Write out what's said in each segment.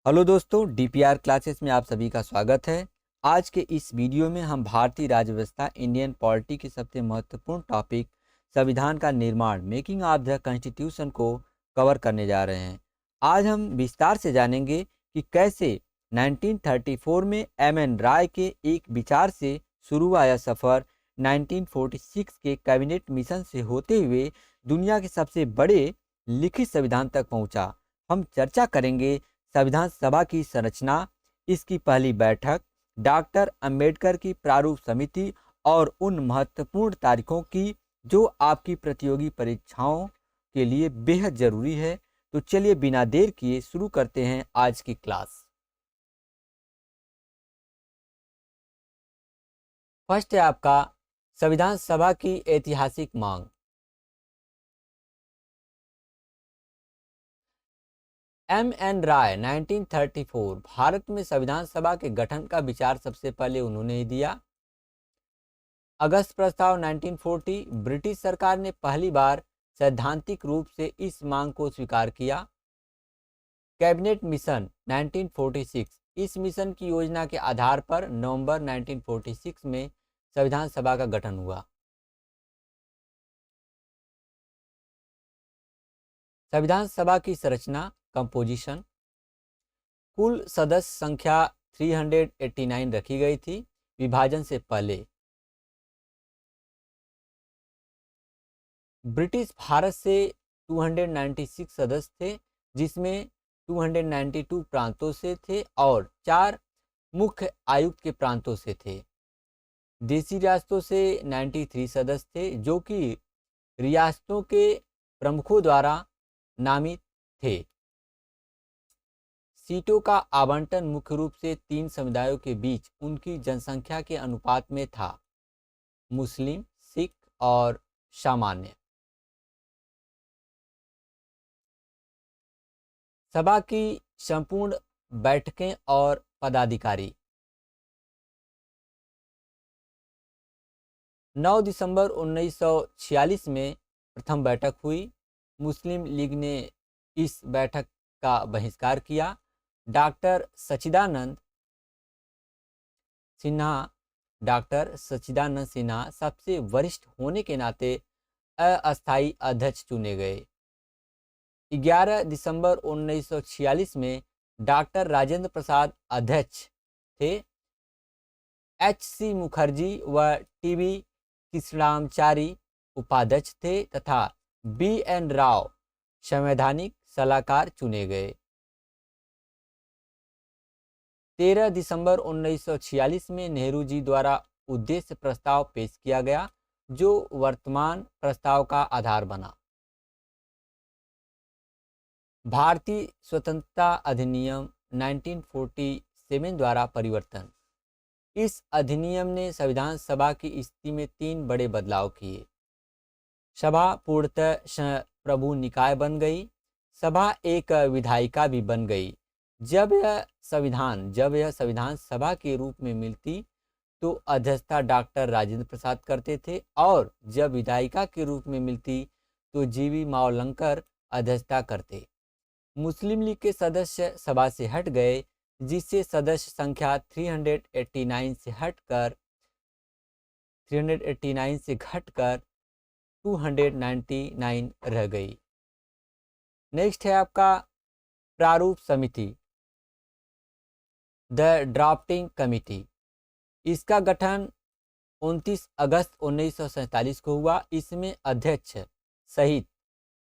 Hello दोस्तों, DPR classes में आप सभी का स्वागत है। आज के इस वीडियो में हम भारतीय राज्य व्यवस्था इंडियन पॉलिटी के सबसे महत्वपूर्ण टॉपिक संविधान का निर्माण मेकिंग ऑफ द कॉन्स्टिट्यूशन को कवर करने जा रहे हैं। आज हम विस्तार से जानेंगे कि कैसे 1934 में एम.एन. राय के एक विचार से शुरू आया सफ़र 1946 के कैबिनेट मिशन से होते हुए दुनिया के सबसे बड़े लिखित संविधान तक पहुंचा। हम चर्चा करेंगे संविधान सभा की संरचना, इसकी पहली बैठक, डॉक्टर अंबेडकर की प्रारूप समिति और उन महत्वपूर्ण तारीखों की जो आपकी प्रतियोगी परीक्षाओं के लिए बेहद जरूरी है। तो चलिए बिना देर किए शुरू करते हैं आज की क्लास। फर्स्ट है आपका संविधान सभा की ऐतिहासिक मांग। एम.एन. राय 1934 भारत में संविधान सभा के गठन का विचार सबसे पहले उन्होंने ही दिया। अगस्त प्रस्ताव 1940 ब्रिटिश सरकार ने पहली बार सैद्धांतिक रूप से इस मांग को स्वीकार किया। कैबिनेट मिशन 1946 इस मिशन की योजना के आधार पर नवंबर 1946 में संविधान सभा का गठन हुआ। संविधान सभा की संरचना कंपोजिशन, कुल सदस्य संख्या 389 रखी गई थी विभाजन से पहले। ब्रिटिश भारत से 296 सदस्य थे, जिसमें 292 प्रांतों से थे और 4 मुख्य आयुक्त के प्रांतों से थे। देशी रियासतों से 93 सदस्य थे, जो कि रियासतों के प्रमुखों द्वारा नामित थे। सीटों का आवंटन मुख्य रूप से 3 समुदायों के बीच उनकी जनसंख्या के अनुपात में था: मुस्लिम, सिख और सामान्य। सभा की संपूर्ण बैठकें और पदाधिकारी 9 दिसंबर 1946 में प्रथम बैठक हुई। मुस्लिम लीग ने इस बैठक का बहिष्कार किया। डॉक्टर सच्चिदानंद सिन्हा सबसे वरिष्ठ होने के नाते अस्थायी अध्यक्ष चुने गए। 11 दिसंबर 1946 में डॉक्टर राजेंद्र प्रसाद अध्यक्ष थे। एच.सी. मुखर्जी व टी.बी. कृष्णाचारी उपाध्यक्ष थे तथा बी.एन. राव संवैधानिक सलाहकार चुने गए। 13 दिसंबर 1946 में नेहरू जी द्वारा उद्देश्य प्रस्ताव पेश किया गया, जो वर्तमान प्रस्ताव का आधार बना। भारतीय स्वतंत्रता अधिनियम 1947 द्वारा परिवर्तन। इस अधिनियम ने संविधान सभा की स्थिति में 3 बड़े बदलाव किए। सभा पूर्णतः प्रभु निकाय बन गई। सभा एक विधायिका भी बन गई। जब यह संविधान सभा के रूप में मिलती तो अध्यक्षता डॉक्टर राजेंद्र प्रसाद करते थे, और जब विधायिका के रूप में मिलती तो जी.वी. मावलंकर अध्यक्षता करते। मुस्लिम लीग के सदस्य सभा से हट गए, जिससे सदस्य संख्या 389 से घटकर 299 रह गई। नेक्स्ट है आपका प्रारूप समिति, द ड्राफ्टिंग कमिटी। इसका गठन 29 अगस्त 1947 को हुआ। इसमें अध्यक्ष सहित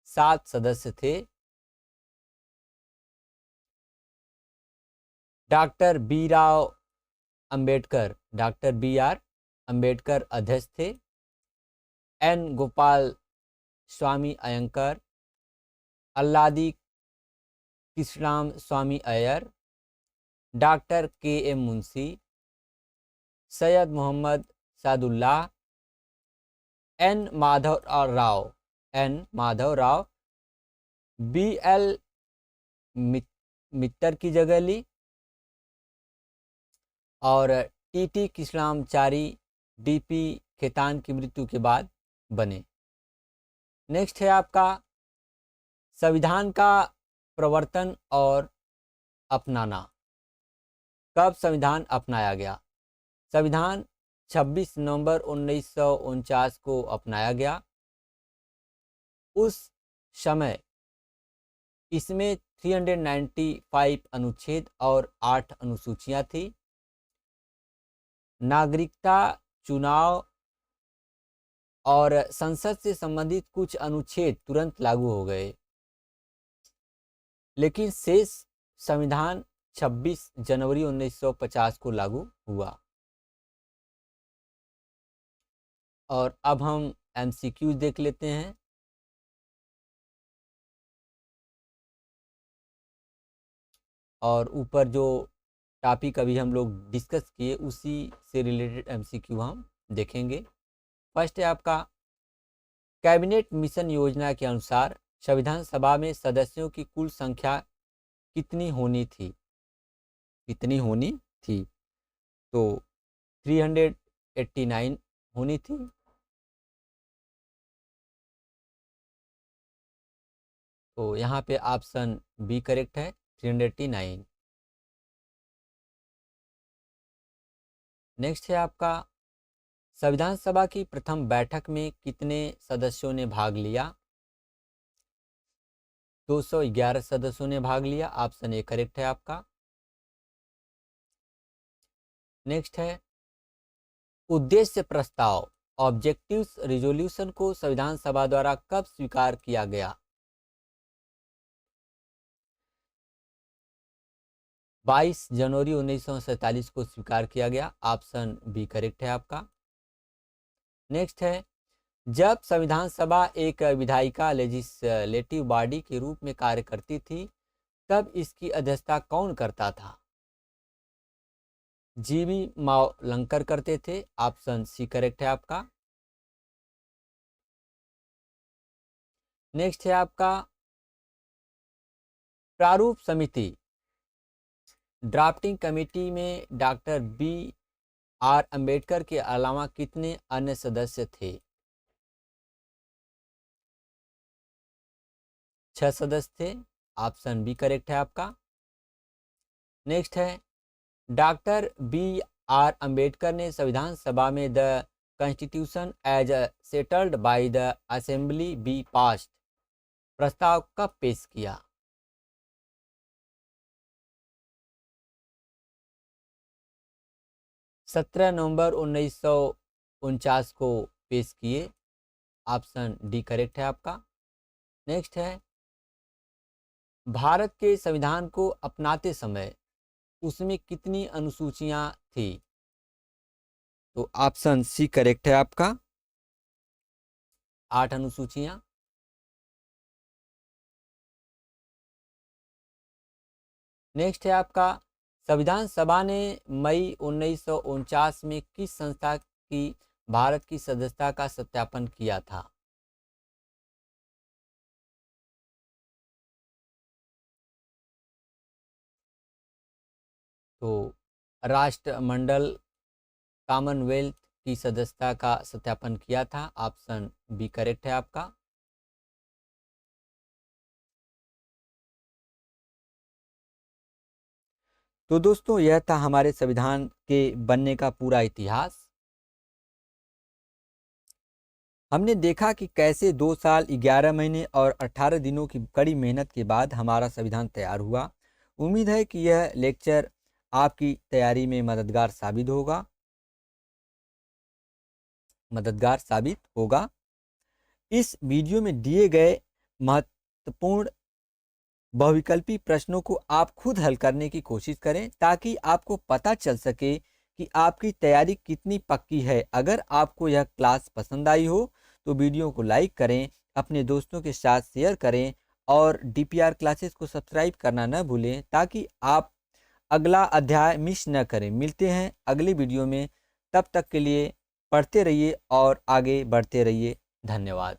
7 सदस्य थे। Doctor B R. अम्बेडकर अध्यक्ष थे। N. Gopalaswami Ayyangar, Alladi Krishnaswami Ayyar, doctor K M. Munshi, Syed Mohammad Saadulla, N. Madhav Rao, B L. Mitter की जगह ली, और टी.टी. कृष्णाचारी डी.पी. खेतान की मृत्यु के बाद बने। नेक्स्ट है आपका संविधान का प्रवर्तन और अपनाना। कब संविधान अपनाया गया? संविधान 26 नवंबर 1949 को अपनाया गया। उस समय इसमें 395 अनुच्छेद और 8 अनुसूचियां थी। नागरिकता, चुनाव और संसद से संबंधित कुछ अनुच्छेद तुरंत लागू हो गए, लेकिन शेष संविधान 26 जनवरी 1950 को लागू हुआ। और अब हम एमसीक्यूज देख लेते हैं। और ऊपर जो टॉपिक अभी हम लोग डिस्कस किए उसी से रिलेटेड एमसीक्यू हम देखेंगे। फर्स्ट है आपका, कैबिनेट मिशन योजना के अनुसार संविधान सभा में सदस्यों की कुल संख्या कितनी होनी थी? कितनी होनी थी? तो 389 होनी थी। तो यहाँ पे ऑप्शन बी करेक्ट है, 389। नेक्स्ट है आपका, संविधान सभा की प्रथम बैठक में कितने सदस्यों ने भाग लिया? 211 सदस्यों ने भाग लिया। ऑप्शन ए करेक्ट है आपका। नेक्स्ट है, उद्देश्य प्रस्ताव ऑब्जेक्टिव्स रिजोल्यूशन को संविधान सभा द्वारा कब स्वीकार किया गया? 22 जनवरी 1947 को स्वीकार किया गया। ऑप्शन बी करेक्ट है आपका। नेक्स्ट है, जब संविधान सभा एक विधायिका लेजिस्लेटिव बॉडी के रूप में कार्य करती थी, तब इसकी अध्यक्षता कौन करता था? जीवी मावलंकर करते थे। ऑप्शन सी करेक्ट है आपका। नेक्स्ट है आपका, प्रारूप समिति ड्राफ्टिंग कमेटी में डॉक्टर बी.आर. अंबेडकर के अलावा कितने अन्य सदस्य थे? 6 सदस्य थे। ऑप्शन बी करेक्ट है आपका। नेक्स्ट है, डॉक्टर बी.आर. अंबेडकर ने संविधान सभा में the constitution as settled by the assembly be passed प्रस्ताव कब पेश किया? 17 नवंबर 1949 को पेश किए। ऑप्शन डी करेक्ट है आपका। नेक्स्ट है, भारत के संविधान को अपनाते समय उसमें कितनी अनुसूचियां थी? तो ऑप्शन सी करेक्ट है आपका, 8 अनुसूचियां। नेक्स्ट है आपका, संविधान सभा ने मई 1949 में किस संस्था की भारत की सदस्यता का सत्यापन किया था? तो राष्ट्रमंडल कॉमनवेल्थ की सदस्यता का सत्यापन किया था। ऑप्शन बी करेक्ट है आपका। तो दोस्तों, यह था हमारे संविधान के बनने का पूरा इतिहास। हमने देखा कि कैसे 2 साल 11 महीने और 18 दिनों की कड़ी मेहनत के बाद हमारा संविधान तैयार हुआ। उम्मीद है कि यह लेक्चर आपकी तैयारी में मददगार साबित होगा। इस वीडियो में दिए गए महत्वपूर्ण बहुविकल्पी प्रश्नों को आप खुद हल करने की कोशिश करें, ताकि आपको पता चल सके कि आपकी तैयारी कितनी पक्की है। अगर आपको यह क्लास पसंद आई हो तो वीडियो को लाइक करें, अपने दोस्तों के साथ शेयर करें और DPR क्लासेस को सब्सक्राइब करना न भूलें, ताकि आप अगला अध्याय मिस न करें। मिलते हैं अगली वीडियो में, तब तक के लिए पढ़ते रहिए और आगे बढ़ते रहिए। धन्यवाद।